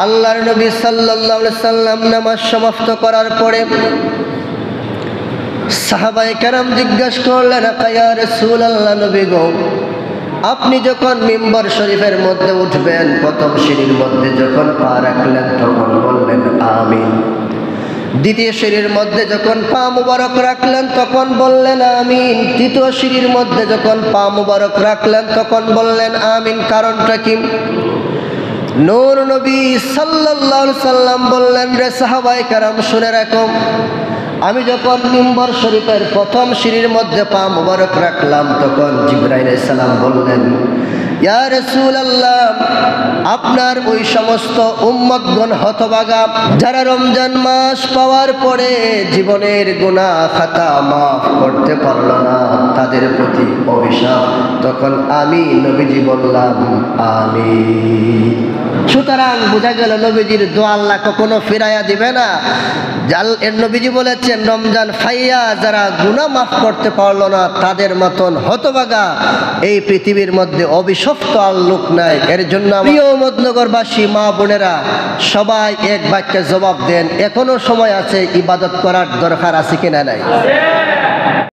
আল্লাহর নবী সাল্লাল্লাহু আলাইহি সাল্লাম নামাজ সমাপ্ত করার পরে সাহাবায়ে কেরাম জিজ্ঞাসা করলেন, ইয়া রাসূলুল্লাহ, নবী গো, আপনি যখন মিম্বর শরীফের মধ্যে উঠবেন, প্রথম সিঁড়ির মধ্যে যখন পা রাখলেন তখন বললেন আমিন। দ্বিতীয় সিঁড়ির মধ্যে যখন পা মুবারক রাখলেন তখন বললেন আমিন। তৃতীয় সিঁড়ির মধ্যে যখন পা মুবারক রাখলেন তখন বললেন আমিন। কারণটা কি? নূর নবী সাল্লাল্লাহু আলাইহি সাল্লাম বললেন, রে সাহাবায়ে কেরাম, শুনে রাখো, আমি যখন মিম্বর শরীফের প্রথম সিঁড়ির মধ্যে পা মুবারক রাখলাম তখন জিবরাইল আলাইহিস সালাম বললেন, ইয়া রাসূলুল্লাহ, আপনার ওই সমস্ত উম্মতগণ হতভাগা যারা রমজান মাস পাওয়ার পরে জীবনের গুনাহ খাতা মাফ করতে পারল না, তাদের প্রতি অভিশাপ। তখন আমি নবীজি বললাম আমিন। সুতরাং বোঝা গেল নবীজির দোয়া আল্লাহ কখনো ফিরাইয়া দিবে না। এর নবীজি বলেছেন, রমজান ফাইয়া যারা গুনাহ মাফ করতে পারলো না তাদের মতন হতভাগা এই পৃথিবীর মধ্যে অভিশপ্ত আর লোক নাই। এর জন্য প্রিয় মদনগরবাসী মা বোনেরা, সবাই এক বাক্যে জবাব দেন, এখনো সময় আছে, ইবাদত করার দরকার আছে কিনা নাই?